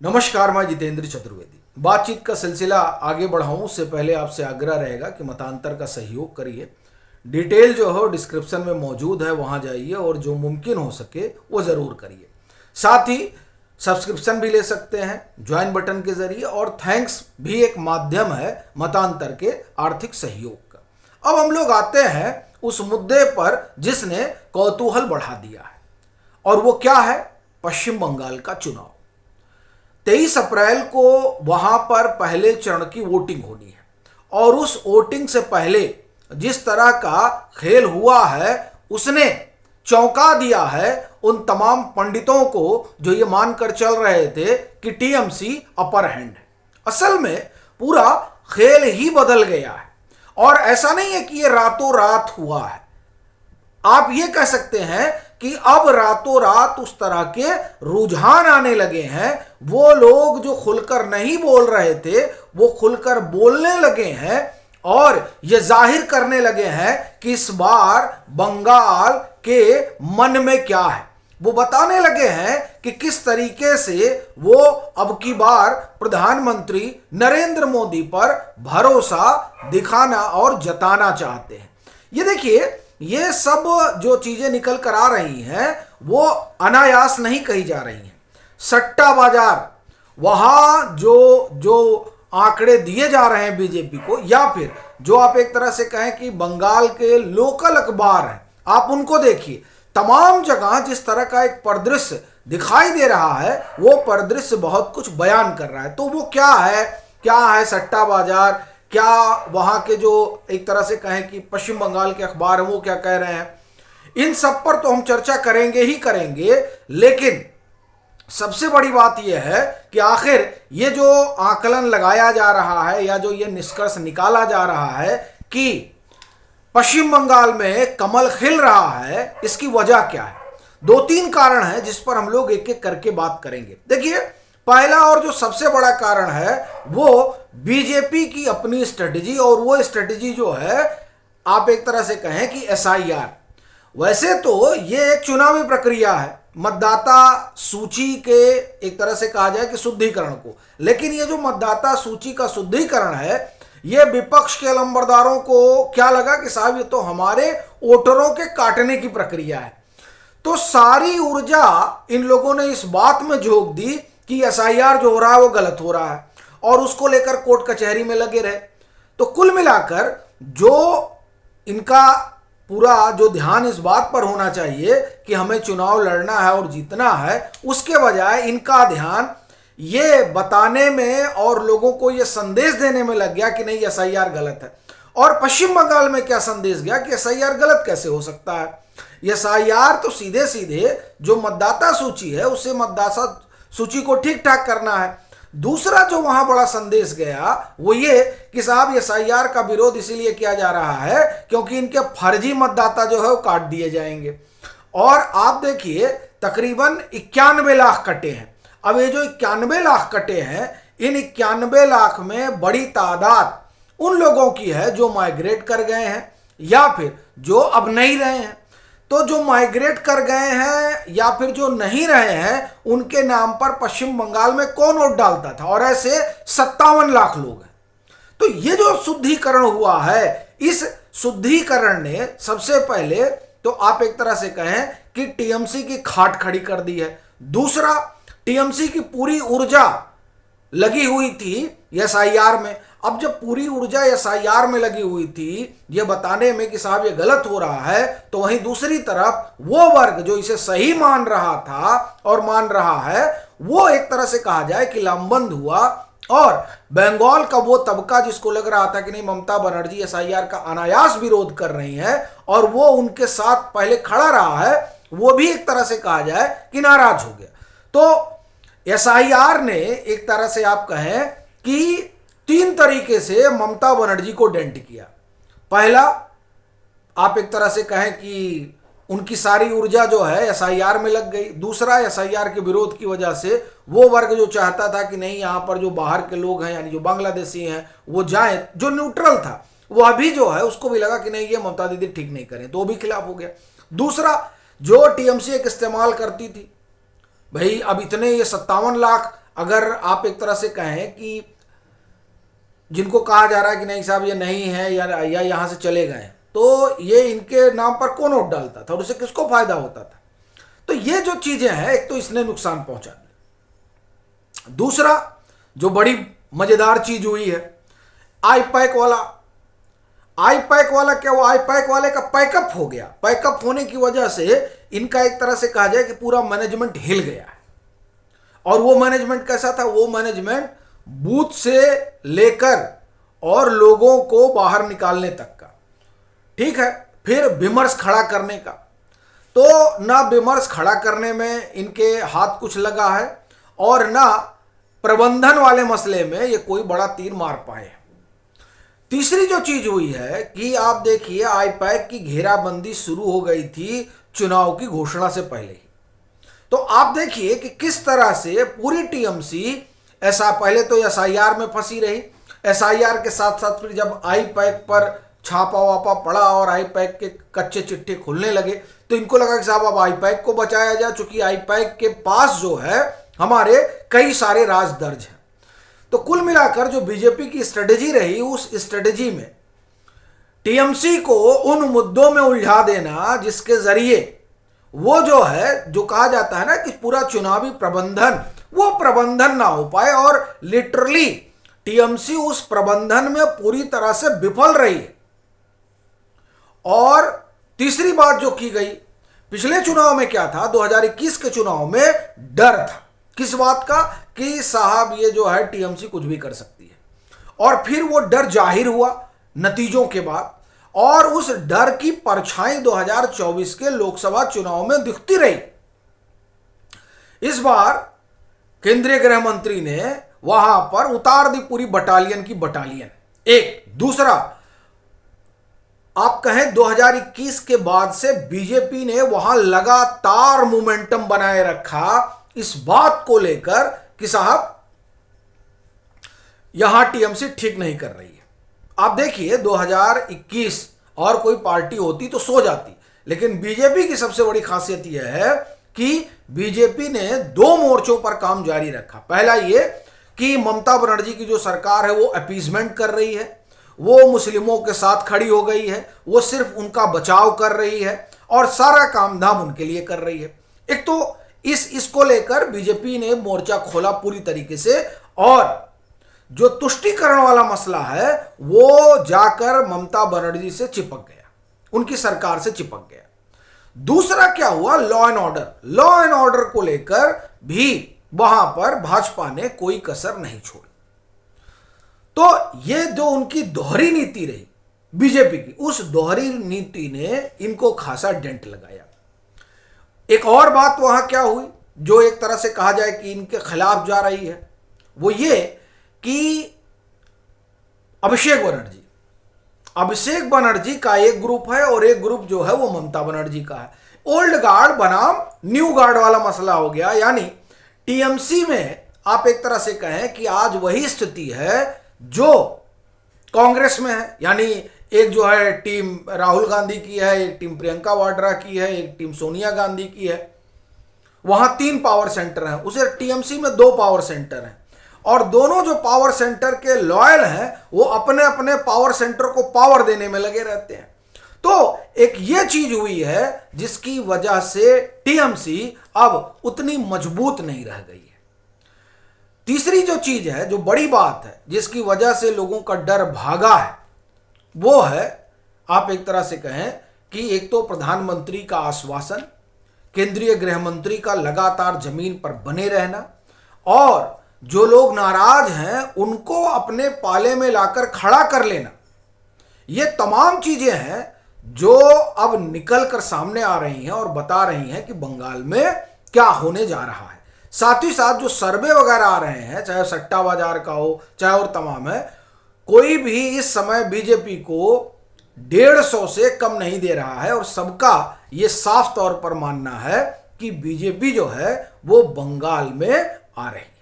नमस्कार, मैं जितेंद्र चतुर्वेदी। बातचीत का सिलसिला आगे बढ़ाऊं उससे पहले आपसे आग्रह रहेगा कि मतांतर का सहयोग करिए। डिटेल जो है डिस्क्रिप्शन में मौजूद है, वहां जाइए और जो मुमकिन हो सके वो ज़रूर करिए। साथ ही सब्सक्रिप्शन भी ले सकते हैं ज्वाइन बटन के जरिए, और थैंक्स भी एक माध्यम है मतांतर के आर्थिक सहयोग का। अब हम लोग आते हैं उस मुद्दे पर जिसने कौतूहल बढ़ा दिया है, और वो क्या है? पश्चिम बंगाल का चुनाव। 23 अप्रैल को वहां पर पहले चरण की वोटिंग होनी है, और उस वोटिंग से पहले जिस तरह का खेल हुआ है उसने चौंका दिया है उन तमाम पंडितों को जो ये मानकर चल रहे थे कि टीएमसी अपर हैंड है। असल में पूरा खेल ही बदल गया है, और ऐसा नहीं है कि ये रातों रात हुआ है। आप ये कह सकते हैं कि अब रातों रात उस तरह के रुझान आने लगे हैं। वो लोग जो खुलकर नहीं बोल रहे थे वो खुलकर बोलने लगे हैं, और ये जाहिर करने लगे हैं कि इस बार बंगाल के मन में क्या है। वो बताने लगे हैं कि किस तरीके से वो अब की बार प्रधानमंत्री नरेंद्र मोदी पर भरोसा दिखाना और जताना चाहते हैं। ये देखिए, ये सब जो चीजें निकल कर आ रही हैं वो अनायास नहीं कही जा रही हैं। सट्टा बाजार, वहां जो जो आंकड़े दिए जा रहे हैं बीजेपी को, या फिर जो आप एक तरह से कहें कि बंगाल के लोकल अखबार हैं, आप उनको देखिए। तमाम जगह जिस तरह का एक परिदृश्य दिखाई दे रहा है वो परिदृश्य बहुत कुछ बयान कर रहा है। तो वो क्या है? क्या है सट्टा बाजार? क्या वहां के जो एक तरह से कहें कि पश्चिम बंगाल के अखबार हैं वो क्या कह रहे हैं? इन सब पर तो हम चर्चा करेंगे ही करेंगे, लेकिन सबसे बड़ी बात यह है कि आखिर ये जो आकलन लगाया जा रहा है या जो ये निष्कर्ष निकाला जा रहा है कि पश्चिम बंगाल में कमल खिल रहा है, इसकी वजह क्या है? 2-3 कारण है जिस पर हम लोग एक एक करके बात करेंगे। देखिए, पहला और जो सबसे बड़ा कारण है वो बीजेपी की अपनी स्ट्रेटजी, और वो स्ट्रेटजी जो है आप एक तरह से कहें कि एसआईआर। वैसे तो ये एक चुनावी प्रक्रिया है, मतदाता सूची के एक तरह से कहा जाए कि शुद्धिकरण को, लेकिन ये जो मतदाता सूची का शुद्धिकरण है ये विपक्ष के लंबरदारों को क्या लगा कि साहब ये तो हमारे वोटरों के काटने की प्रक्रिया है। तो सारी ऊर्जा इन लोगों ने इस बात में झोंक दी कि एसआईआर जो हो रहा है वो गलत हो रहा है, और उसको लेकर कोर्ट कचहरी में लगे रहे। तो कुल मिलाकर जो इनका पूरा जो ध्यान इस बात पर होना चाहिए कि हमें चुनाव लड़ना है और जीतना है, उसके बजाय इनका ध्यान ये बताने में और लोगों को ये संदेश देने में लग गया कि नहीं एसआईआर गलत है। और पश्चिम बंगाल में क्या संदेश गया कि एसआईआर गलत कैसे हो सकता है? एसआईआर तो सीधे सीधे जो मतदाता सूची है उससे मतदाता सूची को ठीक ठाक करना है। दूसरा जो वहां बड़ा संदेश गया वो ये कि साहब एसआईआर का विरोध इसीलिए किया जा रहा है क्योंकि इनके फर्जी मतदाता जो है वो काट दिए जाएंगे। और आप देखिए, तकरीबन 91 लाख कटे हैं। अब ये जो 91 लाख कटे हैं, इन 91 लाख में बड़ी तादाद उन लोगों की है जो माइग्रेट कर गए हैं या फिर जो अब नहीं रहे हैं। तो जो माइग्रेट कर गए हैं या फिर जो नहीं रहे हैं उनके नाम पर पश्चिम बंगाल में कौन वोट डालता था? और ऐसे 57 लाख लोग हैं। तो ये जो शुद्धिकरण हुआ है, इस शुद्धिकरण ने सबसे पहले तो आप एक तरह से कहें कि टीएमसी की खाट खड़ी कर दी है। दूसरा, टीएमसी की पूरी ऊर्जा लगी हुई थी एसआईआर में। अब जब पूरी ऊर्जा एसआईआर में लगी हुई थी ये बताने में कि साहब ये गलत हो रहा है, तो वहीं दूसरी तरफ वो वर्ग जो इसे सही मान रहा था और मान रहा है वो एक तरह से कहा जाए कि लामबंद हुआ। और बंगाल का वो तबका जिसको लग रहा था कि नहीं ममता बनर्जी एसआईआर का अनायास विरोध कर रही है और वो उनके साथ पहले खड़ा रहा है, वो भी एक तरह से कहा जाए कि नाराज हो गया। तो एसआईआर ने एक तरह से आप कहें कि 3 तरीके से ममता बनर्जी को डेंट किया। पहला, आप एक तरह से कहें कि उनकी सारी ऊर्जा जो है एसआईआर में लग गई। दूसरा, एसआईआर के विरोध की वजह से वो वर्ग जो चाहता था कि नहीं यहाँ पर जो बाहर के लोग हैं यानी जो बांग्लादेशी हैं वो जाएं, जो न्यूट्रल था वो अभी जो है उसको भी लगा कि नहीं ये ममता दीदी ठीक नहीं करें, तो वो भी खिलाफ हो गया। दूसरा, जो टीएमसी एक इस्तेमाल करती थी, भाई अब इतने ये 57 लाख अगर आप एक तरह से कहें कि जिनको कहा जा रहा है कि नहीं साहब ये नहीं है या यहाँ से चले गए, तो ये इनके नाम पर कौन वोट डालता था और उससे किसको फायदा होता था। तो ये जो चीजें हैं, एक तो इसने नुकसान पहुंचा दिया। दूसरा जो बड़ी मजेदार चीज हुई है, आई पैक वाला क्या हुआ, आई पैक वाले का पैकअप हो गया। पैकअप होने की वजह से इनका एक तरह से कहा जाए कि पूरा मैनेजमेंट हिल गया है। और वो मैनेजमेंट कैसा था, वो मैनेजमेंट बूथ से लेकर और लोगों को बाहर निकालने तक का, ठीक है। फिर विमर्श खड़ा करने का, तो ना विमर्श खड़ा करने में इनके हाथ कुछ लगा है और ना प्रबंधन वाले मसले में ये कोई बड़ा तीर मार पाए। तीसरी जो चीज हुई है कि आप देखिए, आईपैक की घेराबंदी शुरू हो गई थी चुनाव की घोषणा से पहले ही। तो आप देखिए कि किस तरह से पूरी टीएमसी ऐसा पहले तो एसआईआर में फंसी रही, एसआईआर के साथ साथ फिर जब आईपैक पर छापा वापा पड़ा और आईपैक के कच्चे चिट्ठे खुलने लगे, तो इनको लगा कि साहब अब आईपैक को बचाया जाए, चूंकि आईपैक के पास जो है हमारे कई सारे राज दर्ज हैं। तो कुल मिलाकर जो बीजेपी की स्ट्रेटेजी रही, उस स्ट्रेटेजी में टीएमसी को उन मुद्दों में उलझा देना जिसके जरिए वो जो है, जो कहा जाता है ना कि पूरा चुनावी प्रबंधन, वो प्रबंधन ना हो पाए। और लिटरली टीएमसी उस प्रबंधन में पूरी तरह से विफल रही है। और तीसरी बात जो की गई पिछले चुनाव में क्या था, 2021 के चुनाव में डर था। किस बात का, कि साहब ये जो है टीएमसी कुछ भी कर सकती है। और फिर वो डर जाहिर हुआ नतीजों के बाद, और उस डर की परछाई 2024 के लोकसभा चुनाव में दिखती रही। इस बार केंद्रीय गृह मंत्री ने वहां पर उतार दी पूरी बटालियन की बटालियन। एक दूसरा, आप कहें 2021 के बाद से बीजेपी ने वहां लगातार मोमेंटम बनाए रखा इस बात को लेकर कि साहब यहां टीएमसी ठीक नहीं कर रही है। आप देखिए 2021 और कोई पार्टी होती तो सो जाती, लेकिन बीजेपी की सबसे बड़ी खासियत यह है कि बीजेपी ने दो मोर्चों पर काम जारी रखा। पहला यह कि ममता बनर्जी की जो सरकार है वो अपीजमेंट कर रही है, वो मुस्लिमों के साथ खड़ी हो गई है, वो सिर्फ उनका बचाव कर रही है और सारा काम धाम उनके लिए कर रही है। एक तो इसको लेकर बीजेपी ने मोर्चा खोला पूरी तरीके से, और जो तुष्टीकरण वाला मसला है वो जाकर ममता बनर्जी से चिपक गया, उनकी सरकार से चिपक गया। दूसरा क्या हुआ, लॉ एंड ऑर्डर को लेकर भी वहां पर भाजपा ने कोई कसर नहीं छोड़ी। तो ये जो उनकी दोहरी नीति रही बीजेपी की, उस दोहरी नीति ने इनको खासा डेंट लगाया। एक और बात वहां क्या हुई जो एक तरह से कहा जाए कि इनके खिलाफ जा रही है, वो ये कि अभिषेक बनर्जी का एक ग्रुप है और एक ग्रुप जो है वो ममता बनर्जी का है। ओल्ड गार्ड बनाम न्यू गार्ड वाला मसला हो गया। यानी टीएमसी में आप एक तरह से कहें कि आज वही स्थिति है जो कांग्रेस में है। यानी एक जो है टीम राहुल गांधी की है, एक टीम प्रियंका वाड्रा की है, एक टीम सोनिया गांधी की है। वहां 3 पावर सेंटर हैं, उसे टीएमसी में 2 पावर सेंटर हैं, और दोनों जो पावर सेंटर के लॉयल हैं वो अपने अपने पावर सेंटर को पावर देने में लगे रहते हैं। तो एक ये चीज हुई है जिसकी वजह से टीएमसी अब उतनी मजबूत नहीं रह गई है। तीसरी जो चीज है, जो बड़ी बात है जिसकी वजह से लोगों का डर भागा है, वो है आप एक तरह से कहें कि एक तो प्रधानमंत्री का आश्वासन, केंद्रीय गृह मंत्री का लगातार जमीन पर बने रहना, और जो लोग नाराज हैं उनको अपने पाले में लाकर खड़ा कर लेना। ये तमाम चीजें हैं जो अब निकल कर सामने आ रही हैं और बता रही हैं कि बंगाल में क्या होने जा रहा है। साथ ही साथ जो सर्वे वगैरह आ रहे हैं, चाहे सट्टा बाजार का हो चाहे और तमाम है, कोई भी इस समय बीजेपी को 150 से कम नहीं दे रहा है, और सबका ये साफ तौर पर मानना है कि बीजेपी जो है वो बंगाल में आ रही है।